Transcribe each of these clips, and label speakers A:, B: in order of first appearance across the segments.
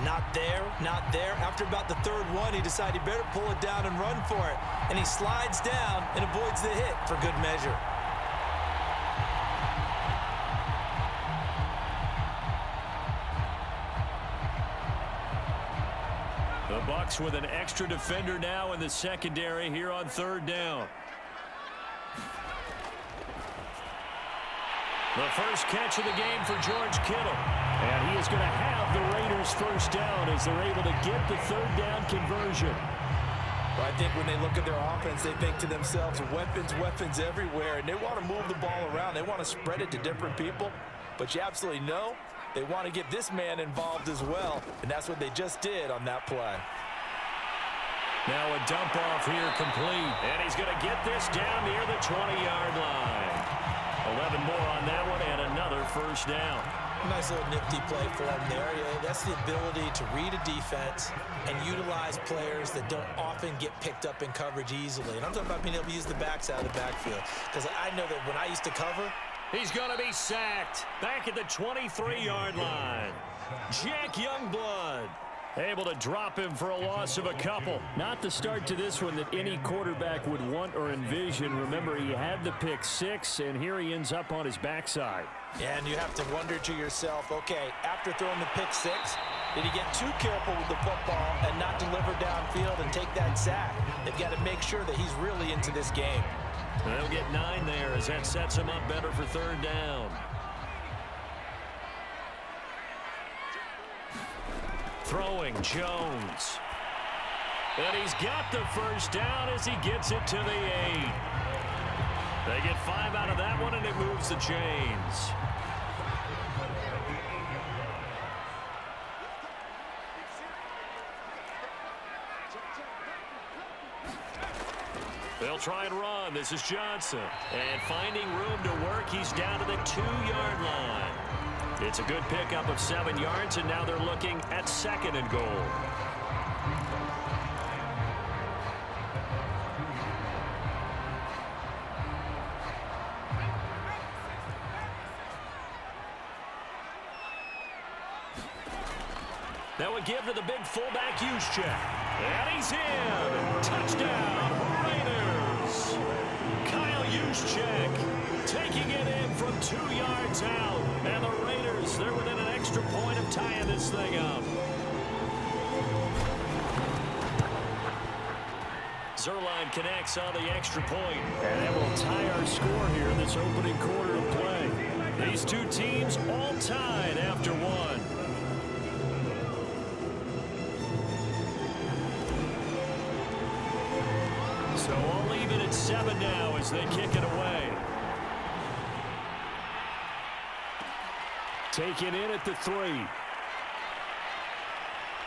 A: Not there, not there. After about the third one, he decided he better pull it down and run for it. And he slides down and avoids the hit for good measure.
B: The Bucs with an extra defender now in the secondary here on third down. The first catch of the game for George Kittle. And he is going to have the Raiders first down as they're able to get the third down conversion.
A: Well, I think when they look at their offense, they think to themselves, weapons everywhere, and they want to move the ball around. They want to spread it to different people, but you absolutely know they want to get this man involved as well, and that's what they just did on that play.
B: Now a dump off here complete, and he's going to get this down near the 20-yard line. 11 more on that one, and another first down.
A: Nice little nifty play for him there. That's the ability to read a defense and utilize players that don't often get picked up in coverage easily. And I'm talking about being able to use the backs out of the backfield. Because I know that when I used to cover,
B: he's going to be sacked back at the 23-yard line. Jack Youngblood able to drop him for a loss of a couple. Not the start to this one that any quarterback would want or envision. Remember, he had the pick six, and here he ends up on his backside.
A: And you have to wonder to yourself, okay, after throwing the pick six, did he get too careful with the football and not deliver downfield and take that sack? They've got to make sure that he's really into this game.
B: And they'll get 9 there as that sets him up better for third down. Throwing Jones. And he's got the first down as he gets it to the 8. They get 5 out of that one, and it moves the chains. They'll try and run. This is Johnson. And finding room to work, he's down to the 2-yard line. It's a good pickup of 7 yards, and now they're looking at 2nd and goal. That would give to the big fullback Juszczyk. And he's in. Touchdown, Raiders. Kyle Juszczyk taking it in from 2 yards out. And the Raiders, they're within an extra point of tying this thing up. Zuerlein connects on the extra point. And that will tie our score here in this opening quarter of play. These two teams all tied after one. So all even at 7 now as they kick it away. Taken in at the 3.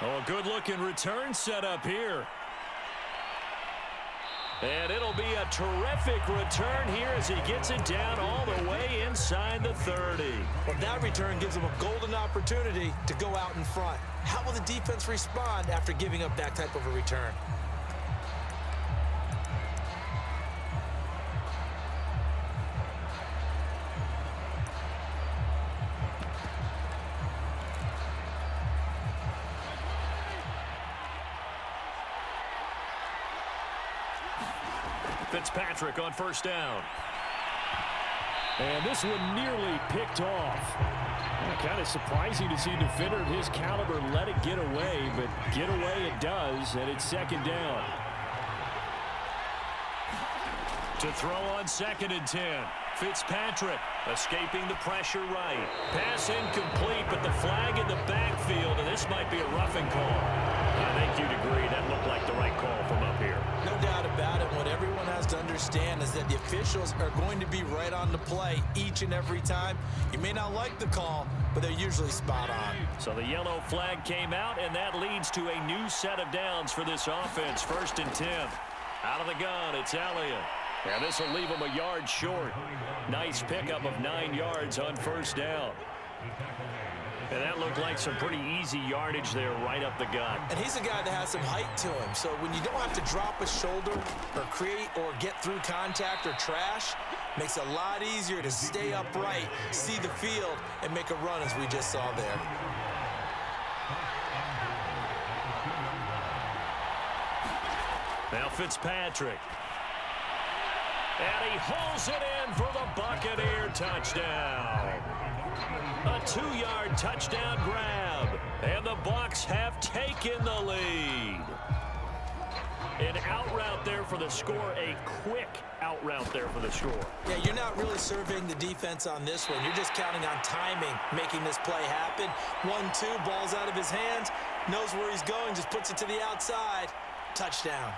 B: Oh, good-looking return set up here. And it'll be a terrific return here as he gets it down all the way inside the 30.
A: Well, that return gives him a golden opportunity to go out in front. How will the defense respond after giving up that type of a return?
B: Fitzpatrick on first down. And this one nearly picked off. Kind of surprising to see a defender of his caliber let it get away, but get away it does, and it's 2nd down. To throw on 2nd and 10. Fitzpatrick escaping the pressure right. Pass incomplete, but the flag in the backfield, and this might be a roughing call. I think you'd agree that looked like the right call from up here.
A: No doubt about it. What everyone has to understand is that the officials are going to be right on the play each and every time. You may not like the call, but they're usually spot on.
B: So the yellow flag came out, and that leads to a new set of downs for this offense. 1st and 10. Out of the gun, it's Elliott. And this will leave him a yard short. Nice pickup of 9 yards on first down. And that looked like some pretty easy yardage there right up the gut.
A: And he's a guy that has some height to him. So when you don't have to drop a shoulder or create or get through contact or trash, makes it a lot easier to stay upright, see the field, and make a run as we just saw there.
B: Now Fitzpatrick. And he hauls it in for the Buccaneer touchdown. A 2-yard touchdown grab. And the Bucs have taken the lead. An out route there for the score. A quick out route there for the score.
A: Yeah, you're not really surveying the defense on this one. You're just counting on timing, making this play happen. 1-2, ball's out of his hands. Knows where he's going, just puts it to the outside. Touchdown.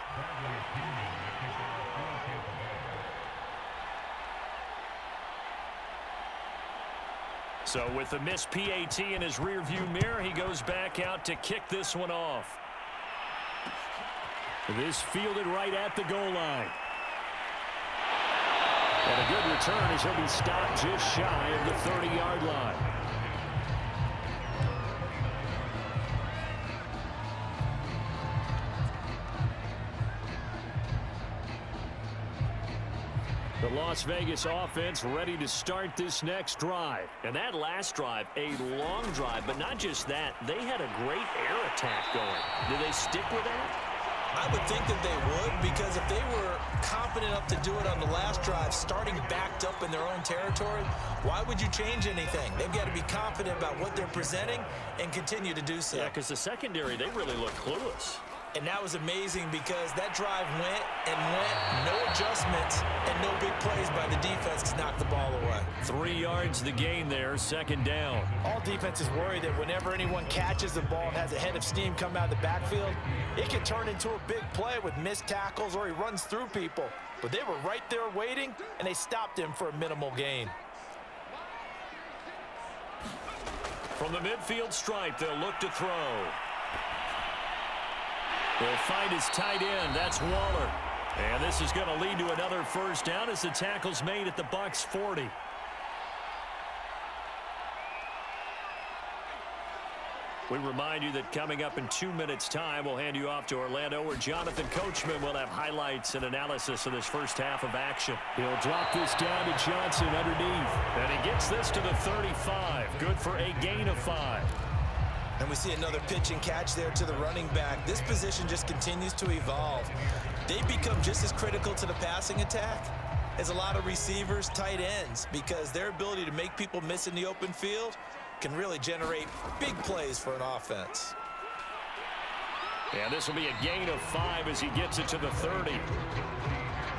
B: So with the missed PAT in his rearview mirror, he goes back out to kick this one off. This fielded right at the goal line. And a good return as he'll be stopped just shy of the 30-yard line. The Las Vegas offense ready to start this next drive. And that last drive, a long drive, but not just that. They had a great air attack going. Do they stick with that?
A: I would think that they would, because if they were confident enough to do it on the last drive, starting backed up in their own territory, why would you change anything? They've got to be confident about what they're presenting and continue to do so.
B: Yeah, because the secondary, they really look clueless.
A: And that was amazing because that drive went and went, no adjustments, and no big plays by the defense to knock the ball away.
B: 3 yards the gain there, second down.
A: All defenses worry that whenever anyone catches the ball and has a head of steam come out of the backfield, it can turn into a big play with missed tackles or he runs through people. But they were right there waiting, and they stopped him for a minimal gain.
B: From the midfield stripe, they'll look to throw. He'll find his tight end. That's Waller. And this is going to lead to another first down as the tackle's made at the Bucs 40. We remind you that coming up in 2 minutes' time, we'll hand you off to Orlando, where Jonathan Coachman will have highlights and analysis of this first half of action. He'll drop this down to Johnson underneath. And he gets this to the 35. Good for a gain of 5.
A: And we see another pitch and catch there to the running back. This position just continues to evolve. They become just as critical to the passing attack as a lot of receivers, tight ends, because their ability to make people miss in the open field can really generate big plays for an offense.
B: And this will be a gain of 5 as he gets it to the 30.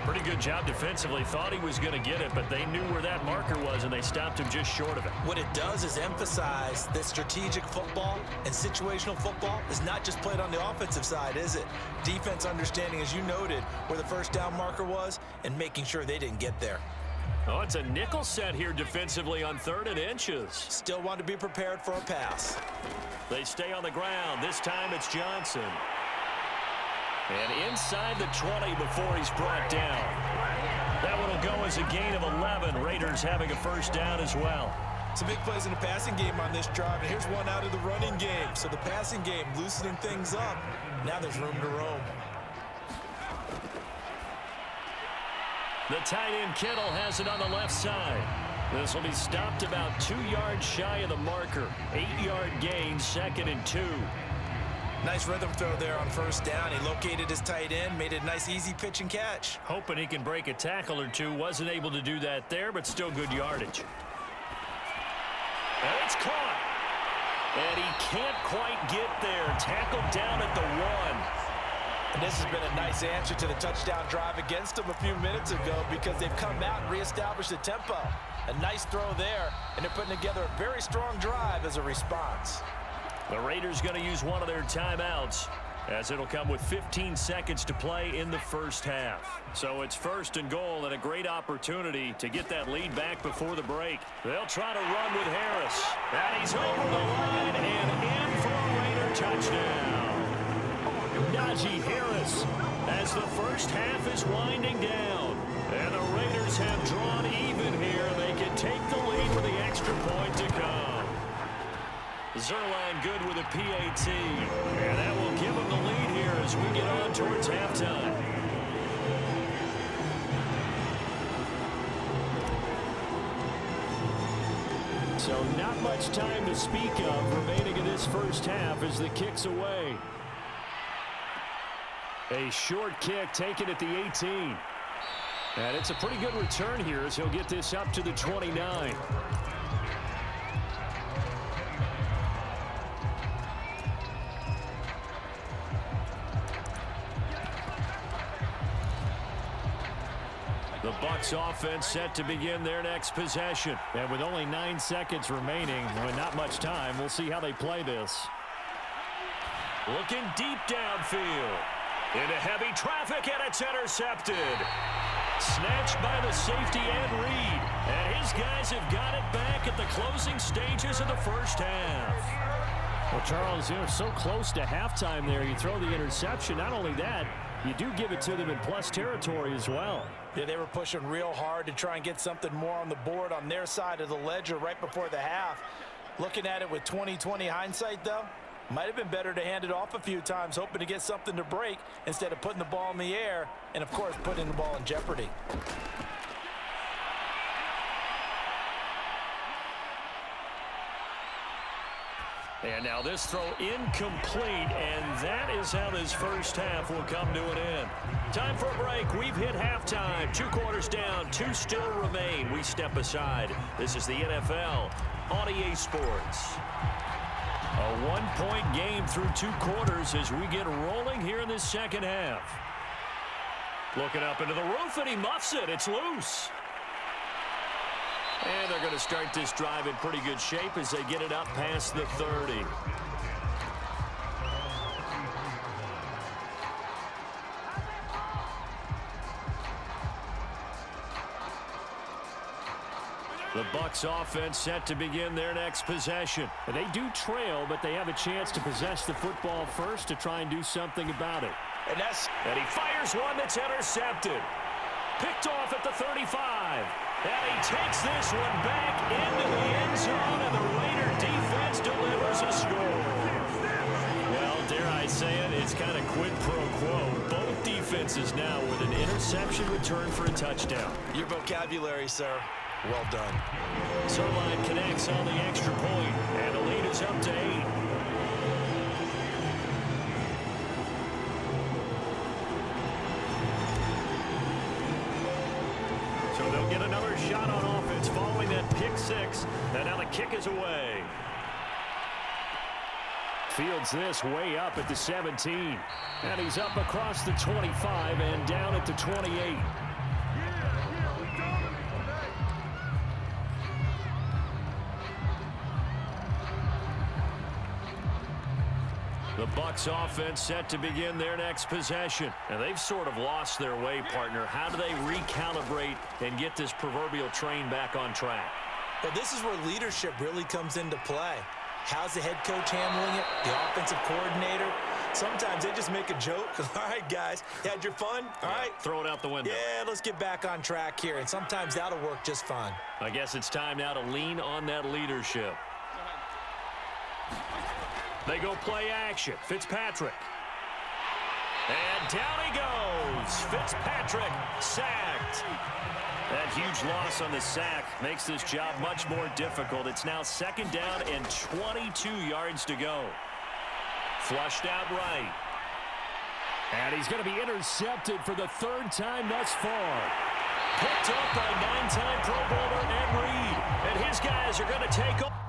B: Pretty good job defensively. Thought he was going to get it, but they knew where that marker was, and they stopped him just short of it.
A: What it does is emphasize that strategic football and situational football is not just played on the offensive side, is it? Defense understanding, as you noted, where the first down marker was and making sure they didn't get there.
B: Oh, it's a nickel set here defensively on 3rd and inches.
A: Still want to be prepared for a pass.
B: They stay on the ground. This time it's Johnson. And inside the 20 before he's brought down. That one will go as a gain of 11. Raiders having a first down as well.
A: Some big plays in the passing game on this drive, and here's one out of the running game. So the passing game loosening things up. Now there's room to roam.
B: The tight end Kittle has it on the left side. This will be stopped about 2 yards shy of the marker. 8-yard gain, 2nd and 2.
A: Nice rhythm throw there on first down. He located his tight end, made a nice easy pitch and catch.
B: Hoping he can break a tackle or two. Wasn't able to do that there, but still good yardage. And it's caught. And he can't quite get there. Tackled down at the 1.
A: And this has been a nice answer to the touchdown drive against them a few minutes ago, because they've come out and reestablished the tempo. A nice throw there, and they're putting together a very strong drive as a response.
B: The Raiders going to use one of their timeouts, as it'll come with 15 seconds to play in the first half. So it's 1st and goal, and a great opportunity to get that lead back before the break. They'll try to run with Harris. And he's over the line and in for a Raider touchdown. Najee Harris, as the first half is winding down. And the Raiders have drawn even here. They can take the lead with the extra point to come. Zerline good with a PAT. And that will give him the lead here as we get on towards halftime. So not much time to speak of remaining in this first half as the kick's away. A short kick taken at the 18. And it's a pretty good return here as he'll get this up to the 29. The Bucs offense set to begin their next possession. And with only 9 seconds remaining, with not much time, we'll see how they play this. Looking deep downfield. Into heavy traffic, and it's intercepted. Snatched by the safety Ed Reed. And his guys have got it back at the closing stages of the first half. Well, Charles, so close to halftime there. You throw the interception. Not only that, you do give it to them in plus territory as well.
A: Yeah, they were pushing real hard to try and get something more on the board on their side of the ledger right before the half. Looking at it with 20/20 hindsight, though, might have been better to hand it off a few times, hoping to get something to break instead of putting the ball in the air and, of course, putting the ball in jeopardy.
B: And now this throw incomplete, and that is how this first half will come to an end. Time for a break. We've hit halftime. 2 quarters down, 2 still remain. We step aside. This is the NFL on EA Sports. A 1-point game through 2 quarters as we get rolling here in this second half. Looking up into the roof, and he muffs it. It's loose. And they're going to start this drive in pretty good shape as they get it up past the 30. The Bucs offense set to begin their next possession. They do trail, but they have a chance to possess the football first to try and do something about it. And he fires one that's intercepted. Picked off at the 35. And he takes this one back into the end zone, and the Raider defense delivers a score. Well, dare I say it, it's kind of quid pro quo. Both defenses now with an interception return for a touchdown.
A: Your vocabulary, sir. Well done.
B: Zuerlein connects on the extra point, and the lead is up to 8. So they'll get another shot on offense following that pick 6, and now the kick is away. Fields this way up at the 17, and he's up across the 25 and down at the 28. The Bucs offense set to begin their next possession. And they've sort of lost their way, partner. How do they recalibrate and get this proverbial train back on track?
A: Well, this is where leadership really comes into play. How's the head coach handling it? The offensive coordinator? Sometimes they just make a joke. All right, guys, you had your fun? All right.
B: Throw it out the window.
A: Yeah, let's get back on track here. And sometimes that'll work just fine.
B: I guess it's time now to lean on that leadership. They go play action. Fitzpatrick. And down he goes. Fitzpatrick sacked. That huge loss on the sack makes this job much more difficult. It's now 2nd down and 22 yards to go. Flushed out right. And he's going to be intercepted for the 3rd time thus far. Picked up by 9-time Pro Bowler Ed Reed. And his guys are going to take off.